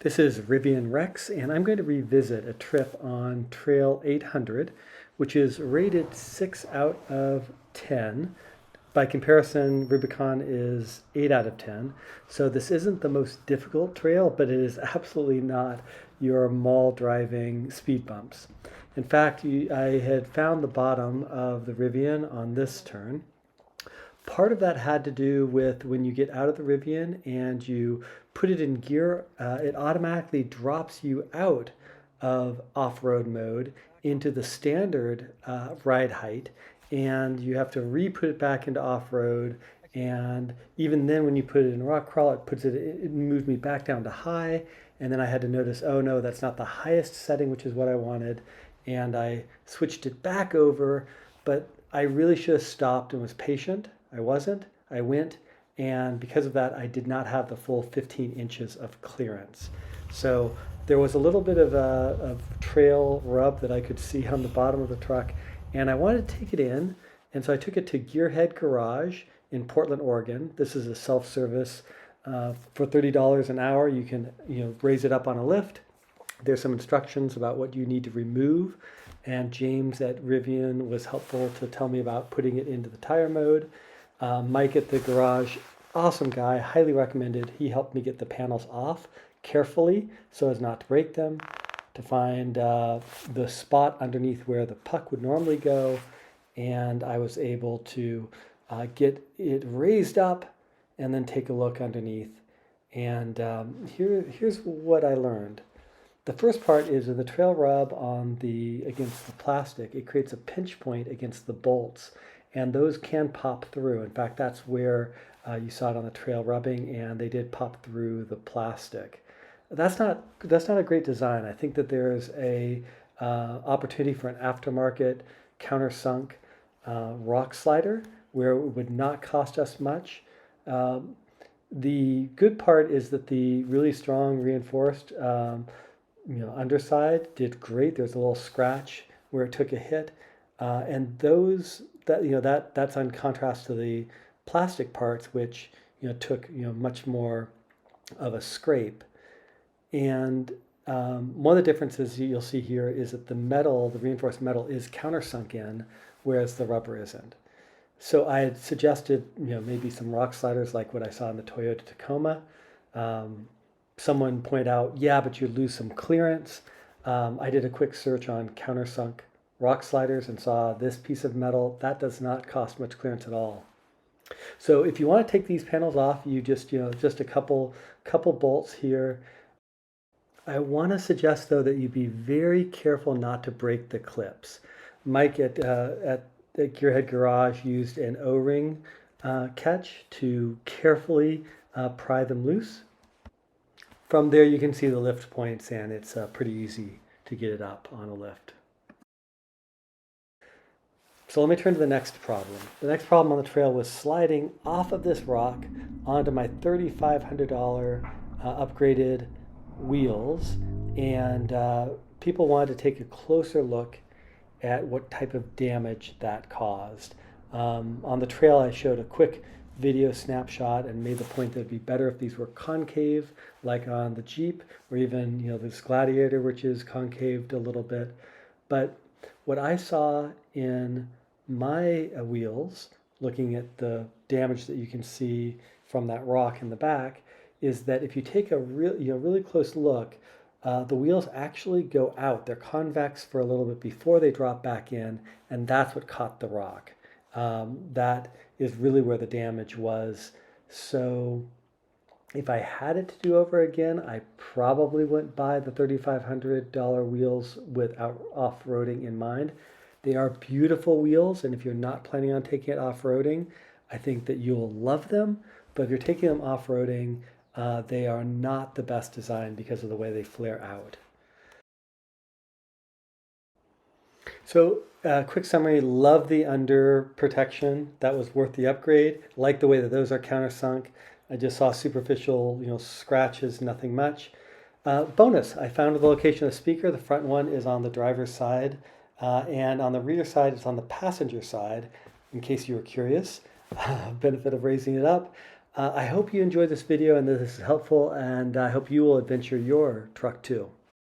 This is Rivian Rex, and I'm going to revisit a trip on Trail 800, which is rated 6 out of 10. By comparison, Rubicon is 8 out of 10. So this isn't the most difficult trail, but it is absolutely not your mall driving speed bumps. In fact, I had found the bottom of the Rivian on this turn. Part of that had to do with when you get out of the Rivian and you put it in gear, it automatically drops you out of off-road mode into the standard ride height, and you have to re-put it back into off-road. And even then, when you put it in rock crawl, it moved me back down to high, and then I had to notice, oh no, that's not the highest setting, which is what I wanted, and I switched it back over. But I really should have stopped and was patient. I wasn't. I went, and because of that, I did not have the full 15 inches of clearance. So there was a little bit of trail rub that I could see on the bottom of the truck, and I wanted to take it in, and so I took it to Gearhead Garage in Portland, Oregon. This is a self-service. For $30 an hour, you can raise it up on a lift. There's some instructions about what you need to remove, and James at Rivian was helpful to tell me about putting it into the tire mode. Mike at the garage, awesome guy, highly recommended. He helped me get the panels off carefully so as not to break them, to find the spot underneath where the puck would normally go, and I was able to get it raised up and then take a look underneath. And here's what I learned. The first part is in the trail rub against the plastic, it creates a pinch point against the bolts, and those can pop through. In fact, that's where you saw it on the trail rubbing, and they did pop through the plastic. That's not a great design. I think that there's a opportunity for an aftermarket countersunk rock slider where it would not cost us much. The good part is that the really strong reinforced underside did great. There's a little scratch where it took a hit, and that's on contrast to the plastic parts, which took much more of a scrape. And one of the differences you'll see here is that the reinforced metal, is countersunk in, whereas the rubber isn't. So I had suggested maybe some rock sliders like what I saw in the Toyota Tacoma. Someone pointed out, yeah, but you lose some clearance. I did a quick search on countersunk rock sliders and saw this piece of metal. That does not cost much clearance at all. So if you want to take these panels off, you just a couple bolts here. I want to suggest though that you be very careful not to break the clips. Mike at Gearhead Garage used an O-ring catch to carefully pry them loose. From there you can see the lift points, and it's pretty easy to get it up on a lift. So let me turn to the next problem. The next problem on the trail was sliding off of this rock onto my $3,500 upgraded wheels, and people wanted to take a closer look at what type of damage that caused. On the trail I showed a quick video snapshot and made the point that it'd be better if these were concave, like on the Jeep, or even this Gladiator, which is concaved a little bit. But what I saw in my wheels, looking at the damage that you can see from that rock in the back, is that if you take a really close look, the wheels actually go out. They're convex for a little bit before they drop back in, and that's what caught the rock. That is really where the damage was. So if I had it to do over again, I probably wouldn't buy the $3,500 wheels with off-roading in mind. They are beautiful wheels, and if you're not planning on taking it off-roading, I think that you'll love them. But if you're taking them off-roading, they are not the best design because of the way they flare out. So quick summary, love the under protection. That was worth the upgrade. Like the way that those are countersunk. I just saw superficial scratches, nothing much. Bonus, I found the location of the speaker. The front one is on the driver's side, and on the rear side it's on the passenger side, in case you were curious. Benefit of raising it up. I hope you enjoyed this video and this is helpful, and I hope you will adventure your truck too.